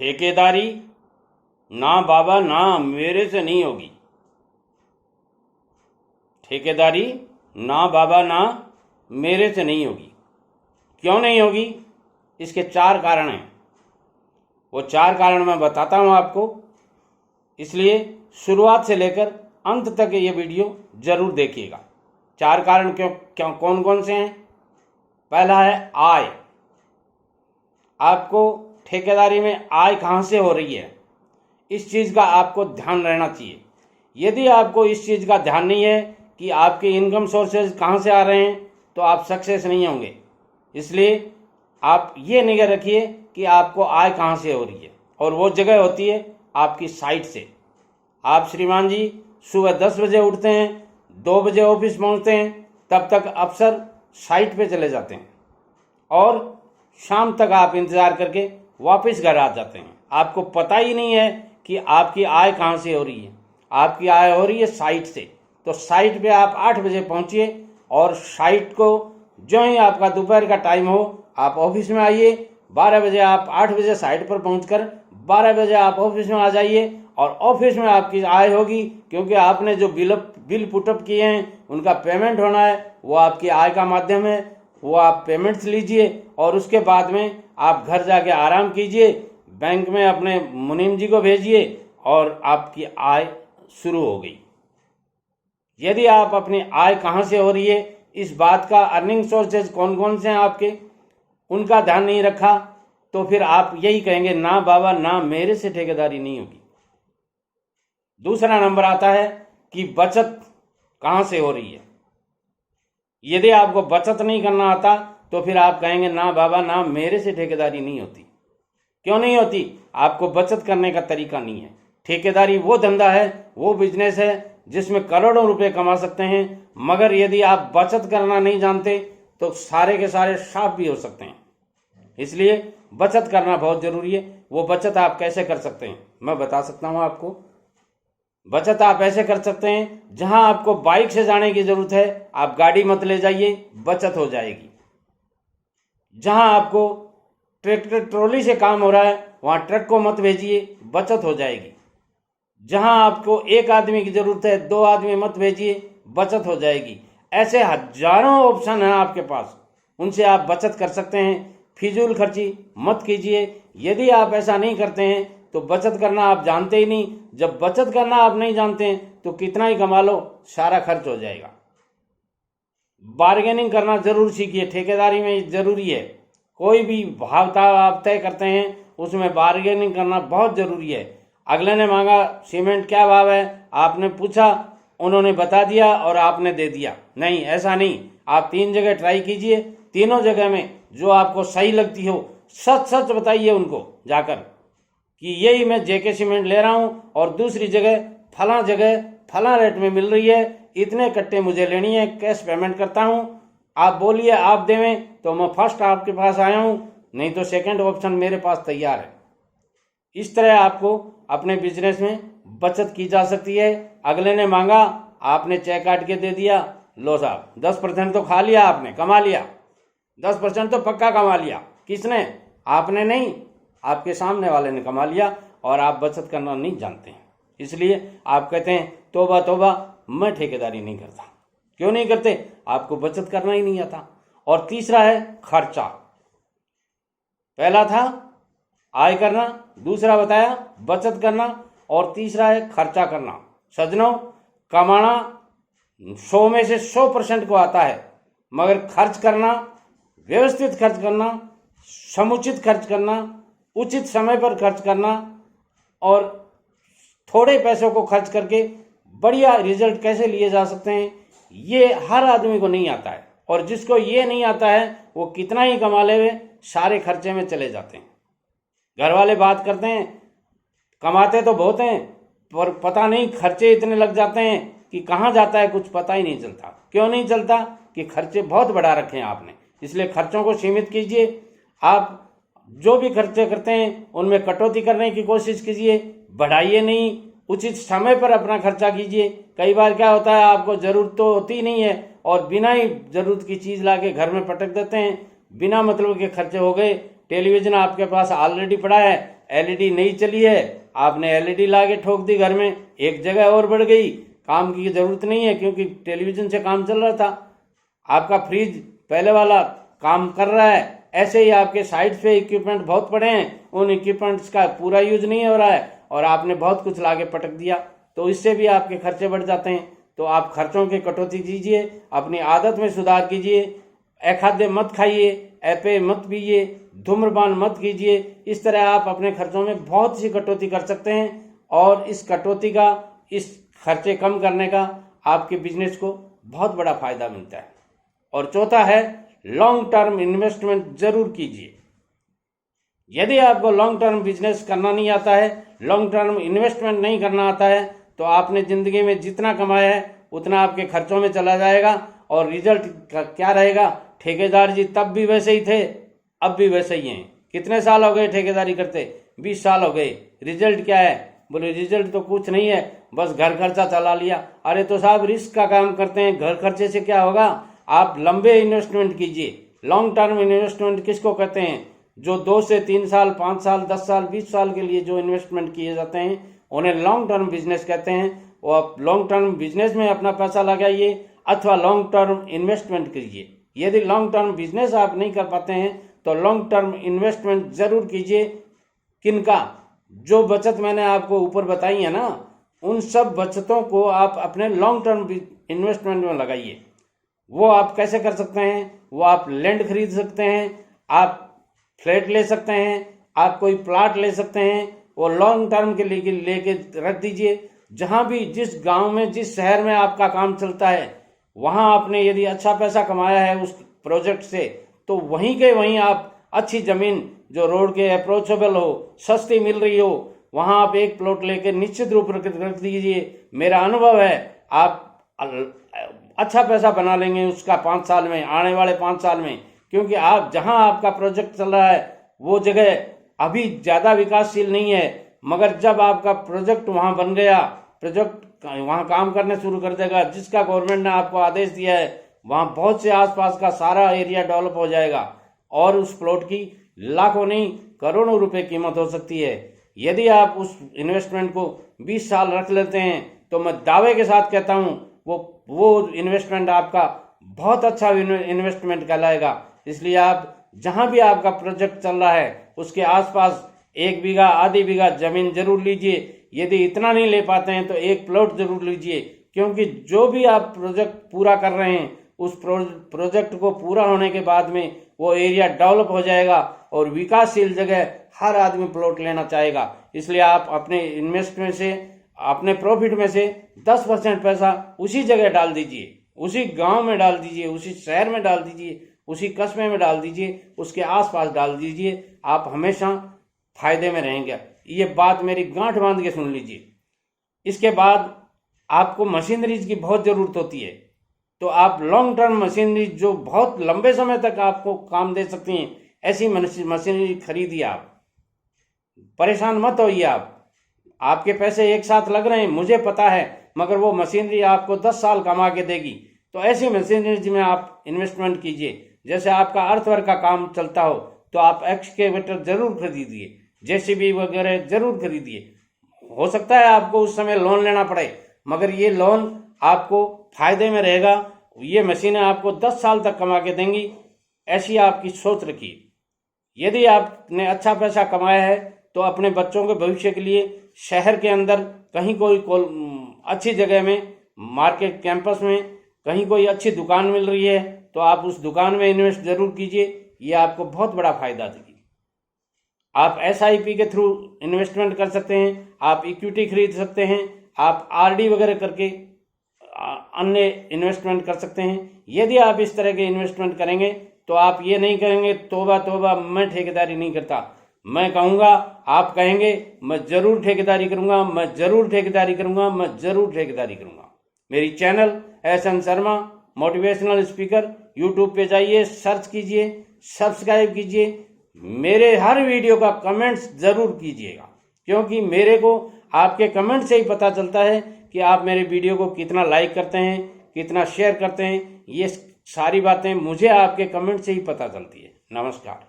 ठेकेदारी ना बाबा ना मेरे से नहीं होगी। ठेकेदारी ना बाबा ना मेरे से नहीं होगी। क्यों नहीं होगी? इसके 4 कारण हैं। वो 4 कारण मैं बताता हूँ आपको, इसलिए शुरुआत से लेकर अंत तक ये वीडियो जरूर देखिएगा। 4 कारण क्यों कौन कौन से हैं? पहला है आय। आपको ठेकेदारी में आय कहाँ से हो रही है, इस चीज़ का आपको ध्यान रहना चाहिए। यदि आपको इस चीज़ का ध्यान नहीं है कि आपके इनकम सोर्सेज कहाँ से आ रहे हैं, तो आप सक्सेस नहीं होंगे। इसलिए आप ये निगाह रखिए कि आपको आय कहाँ से हो रही है, और वो जगह होती है आपकी साइट से। आप श्रीमान जी सुबह 10 बजे उठते हैं, 2 बजे ऑफिस पहुँचते हैं, तब तक अफसर साइट पे चले जाते हैं और शाम तक आप इंतज़ार करके वापस घर आ जाते हैं। आपको पता ही नहीं है कि आपकी आय कहाँ से हो रही है। आपकी आय हो रही है साइट से। तो साइट पे आप 8 बजे पहुँचिए और साइट को जो ही आपका दोपहर का टाइम हो आप ऑफिस में आइए। 12 बजे आप 8 बजे साइट पर पहुंचकर 12 बजे आप ऑफिस में आ जाइए, और ऑफिस में आपकी आय होगी, क्योंकि आपने जो बिल पुटअप किए हैं उनका पेमेंट होना है, वो आपकी आय का माध्यम है। वो आप पेमेंट्स लीजिए और उसके बाद में आप घर जाके आराम कीजिए, बैंक में अपने मुनीम जी को भेजिए और आपकी आय शुरू हो गई। यदि आप अपनी आय कहाँ से हो रही है, इस बात का, अर्निंग सोर्सेज कौन कौन से हैं आपके, उनका ध्यान नहीं रखा, तो फिर आप यही कहेंगे ना बाबा ना मेरे से ठेकेदारी नहीं होगी। दूसरा नंबर आता है कि बचत कहाँ से हो रही है। यदि आपको बचत नहीं करना आता तो फिर आप कहेंगे ना बाबा ना मेरे से ठेकेदारी नहीं होती। क्यों नहीं होती? आपको बचत करने का तरीका नहीं है। ठेकेदारी वो धंधा है, वो बिजनेस है जिसमें करोड़ों रुपए कमा सकते हैं, मगर यदि आप बचत करना नहीं जानते तो सारे के सारे साफ भी हो सकते हैं। इसलिए बचत करना बहुत जरूरी है। वो बचत आप कैसे कर सकते हैं, मैं बता सकता हूं आपको। बचत आप ऐसे कर सकते हैं, जहां आपको बाइक से जाने की जरूरत है आप गाड़ी मत ले जाइए, बचत हो जाएगी। जहां आपको ट्रैक्टर ट्रॉली से काम हो रहा है वहां ट्रक को मत भेजिए, बचत हो जाएगी। जहां आपको 1 आदमी की जरूरत है 2 आदमी मत भेजिए, बचत हो जाएगी। ऐसे हजारों ऑप्शन हैं आपके पास, उनसे आप बचत कर सकते हैं। फिजूल खर्ची मत कीजिए। यदि आप ऐसा नहीं करते हैं तो बचत करना आप जानते ही नहीं। जब बचत करना आप नहीं जानते हैं तो कितना ही कमा लो, सारा खर्च हो जाएगा। बार्गेनिंग करना जरूर सीखिए, ठेकेदारी में जरूरी है। कोई भी भाव आप तय करते हैं उसमें बार्गेनिंग करना बहुत जरूरी है। अगले ने मांगा सीमेंट क्या भाव है, आपने पूछा, उन्होंने बता दिया और आपने दे दिया। नहीं, ऐसा नहीं। आप 3 जगह ट्राई कीजिए, तीनों जगह में जो आपको सही लगती हो सच सच बताइए उनको जाकर कि यही मैं जेके सीमेंट ले रहा हूं और दूसरी जगह फला रेट में मिल रही है, इतने कट्टे मुझे लेनी है, कैश पेमेंट करता हूं। आप बोलिए, आप देवें तो मैं फर्स्ट आपके पास आया हूं, नहीं तो सेकंड ऑप्शन मेरे पास तैयार है। इस तरह आपको अपने बिजनेस में बचत की जा सकती है। अगले ने मांगा, आपने चेक काट के दे दिया, लो साहब 10% तो खा लिया, आपने कमा लिया। 10% तो पक्का कमा लिया। किसने? आपने नहीं, आपके सामने वाले ने कमा लिया, और आप बचत करना नहीं जानते हैं। इसलिए आप कहते हैं तोबा तोबा, मैं ठेकेदारी नहीं करता। क्यों नहीं करते? आपको बचत करना ही नहीं आता। और तीसरा है खर्चा। पहला था आय करना, दूसरा बताया बचत करना, और तीसरा है खर्चा करना। सज्जनों, कमाना 100 में से 100% को आता है, मगर खर्च करना, व्यवस्थित खर्च करना, समुचित खर्च करना, उचित समय पर खर्च करना, और थोड़े पैसों को खर्च करके बढ़िया रिजल्ट कैसे लिए जा सकते हैं, ये हर आदमी को नहीं आता है। और जिसको ये नहीं आता है वो कितना ही कमा ले, वे सारे खर्चे में चले जाते हैं। घर वाले बात करते हैं, कमाते तो बहुत हैं पर पता नहीं खर्चे इतने लग जाते हैं कि कहाँ जाता है कुछ पता ही नहीं चलता। क्यों नहीं चलता? कि खर्चे बहुत बढ़ा रखे हैं आपने। इसलिए खर्चों को सीमित कीजिए। आप जो भी खर्चे करते हैं उनमें कटौती करने की कोशिश कीजिए, बढ़ाइए नहीं। उचित समय पर अपना खर्चा कीजिए। कई बार क्या होता है, आपको जरूरत तो होती नहीं है और बिना ही जरूरत की चीज़ लाके घर में पटक देते हैं, बिना मतलब के खर्चे हो गए। टेलीविज़न आपके पास ऑलरेडी पड़ा है, एलईडी नहीं चली है, आपने एलईडी ला के ठोक दी घर में, एक जगह और बढ़ गई, काम की जरूरत नहीं है क्योंकि टेलीविजन से काम चल रहा था। आपका फ्रिज पहले वाला काम कर रहा है, ऐसे ही आपके साइड पे इक्विपमेंट बहुत पड़े हैं, उन इक्विपमेंट्स का पूरा यूज नहीं हो रहा है और आपने बहुत कुछ लाके पटक दिया, तो इससे भी आपके खर्चे बढ़ जाते हैं। तो आप खर्चों की कटौती कीजिए, अपनी आदत में सुधार कीजिए, अखाद्य मत खाइए, पेय मत पीजिए, धूम्रपान मत कीजिए। इस तरह आप अपने खर्चों में बहुत सी कटौती कर सकते हैं और इस कटौती का, इस खर्चे कम करने का आपके बिजनेस को बहुत बड़ा फायदा मिलता है। और चौथा है, लॉन्ग टर्म इन्वेस्टमेंट जरूर कीजिए। यदि आपको लॉन्ग टर्म बिजनेस करना नहीं आता है, लॉन्ग टर्म इन्वेस्टमेंट नहीं करना आता है, तो आपने जिंदगी में जितना कमाया है उतना आपके खर्चों में चला जाएगा और रिजल्ट क्या रहेगा? ठेकेदार जी तब भी वैसे ही थे, अब भी वैसे ही हैं। कितने साल हो गए ठेकेदारी करते? 20 साल हो गए। रिजल्ट क्या है? बोले रिजल्ट तो कुछ नहीं है, बस घर खर्चा चला लिया। अरे तो साहब रिस्क का काम करते हैं, घर खर्चे से क्या होगा? आप लंबे इन्वेस्टमेंट कीजिए। लॉन्ग टर्म इन्वेस्टमेंट किसको कहते हैं? जो 2 से 3 साल, 5 साल, 10 साल, 20 साल के लिए जो इन्वेस्टमेंट किए जाते हैं उन्हें लॉन्ग टर्म बिजनेस कहते हैं। वो आप लॉन्ग टर्म बिजनेस में अपना पैसा लगाइए अथवा लॉन्ग टर्म इन्वेस्टमेंट कीजिए। यदि लॉन्ग टर्म बिजनेस आप नहीं कर पाते हैं तो लॉन्ग टर्म इन्वेस्टमेंट जरूर कीजिए। किनका? जो बचत मैंने आपको ऊपर बताई है ना, उन सब बचतों को आप अपने लॉन्ग टर्म इन्वेस्टमेंट में लगाइए। वो आप कैसे कर सकते हैं? वो आप लैंड खरीद सकते हैं, आप फ्लैट ले सकते हैं, आप कोई प्लाट ले सकते हैं। वो लॉन्ग टर्म के लिए लेके रख दीजिए। जहां भी, जिस गांव में, जिस शहर में आपका काम चलता है, वहां आपने यदि अच्छा पैसा कमाया है उस प्रोजेक्ट से, तो वहीं के वहीं आप अच्छी जमीन जो रोड के अप्रोचेबल हो, सस्ती मिल रही हो, वहां आप एक प्लॉट लेकर निश्चित रूप रख दीजिए। मेरा अनुभव है आप अच्छा पैसा बना लेंगे उसका 5 साल में, आने वाले 5 साल में। क्योंकि आप जहां आपका प्रोजेक्ट चल रहा है वो जगह अभी ज्यादा विकासशील नहीं है, मगर जब आपका प्रोजेक्ट वहां बन गया, प्रोजेक्ट वहां काम करने शुरू कर देगा, जिसका गवर्नमेंट ने आपको आदेश दिया है, वहां बहुत से आसपास का सारा एरिया डेवलप हो जाएगा और उस प्लॉट की लाखों नहीं करोड़ों रुपए कीमत हो सकती है। यदि आप उस इन्वेस्टमेंट को 20 साल रख लेते हैं तो मैं दावे के साथ कहता हूं वो इन्वेस्टमेंट आपका बहुत अच्छा इन्वेस्टमेंट कहलाएगा। इसलिए आप जहां भी आपका प्रोजेक्ट चल रहा है उसके आसपास 1 बीघा, आधी बीघा जमीन जरूर लीजिए। यदि इतना नहीं ले पाते हैं तो एक प्लॉट जरूर लीजिए, क्योंकि जो भी आप प्रोजेक्ट पूरा कर रहे हैं उस प्रोजेक्ट को पूरा होने के बाद में वो एरिया डेवलप हो जाएगा और विकासशील जगह हर आदमी प्लॉट लेना चाहेगा। इसलिए आप अपने इन्वेस्टमेंट से, अपने प्रॉफिट में से 10% पैसा उसी जगह डाल दीजिए, उसी गांव में डाल दीजिए, उसी शहर में डाल दीजिए, उसी कस्बे में डाल दीजिए, उसके आसपास डाल दीजिए। आप हमेशा फायदे में रहेंगे। ये बात मेरी गांठ बांध के सुन लीजिए। इसके बाद आपको मशीनरीज की बहुत जरूरत होती है, तो आप लॉन्ग टर्म मशीनरी जो बहुत लंबे समय तक आपको काम दे सकती हैं, ऐसी मशीनरी खरीदिए। आप परेशान मत होइए। आपके पैसे एक साथ लग रहे हैं, मुझे पता है, मगर वो मशीनरी आपको 10 साल कमा के देगी। तो ऐसी मशीनरी में आप इन्वेस्टमेंट कीजिए। जैसे आपका अर्थवर्क का काम चलता हो तो आप एक्सकेवेटर जरूर खरीदिए, जेसीबी वगैरह जरूर खरीदिए। हो सकता है आपको उस समय लोन लेना पड़े, मगर ये लोन आपको फायदे में रहेगा। ये मशीनें आपको 10 साल तक कमा के देंगी, ऐसी आपकी सोच रखिए। यदि आपने अच्छा पैसा कमाया है तो अपने बच्चों के भविष्य के लिए शहर के अंदर कहीं कोई अच्छी जगह में, मार्केट कैंपस में कहीं कोई अच्छी दुकान मिल रही है तो आप उस दुकान में इन्वेस्ट जरूर कीजिए। ये आपको बहुत बड़ा फायदा देगी। आप SIP के थ्रू इन्वेस्टमेंट कर सकते हैं, आप इक्विटी खरीद सकते हैं, आप RD वगैरह करके अन्य इन्वेस्टमेंट कर सकते हैं। यदि आप इस तरह के इन्वेस्टमेंट करेंगे तो आप ये नहीं करेंगे तोबा तोबा मैं ठेकेदारी नहीं करता। मैं कहूँगा, आप कहेंगे मैं जरूर ठेकेदारी करूँगा, मैं जरूर ठेकेदारी करूँगा, मैं जरूर ठेकेदारी करूँगा। मेरी channel SN Sharma motivational speaker YouTube पे जाइए, सर्च कीजिए, सब्सक्राइब कीजिए। मेरे हर वीडियो का कमेंट्स जरूर कीजिएगा, क्योंकि मेरे को आपके कमेंट से ही पता चलता है कि आप मेरे वीडियो को कितना लाइक करते हैं, कितना शेयर करते हैं। ये सारी बातें मुझे आपके कमेंट से ही पता चलती है। नमस्कार।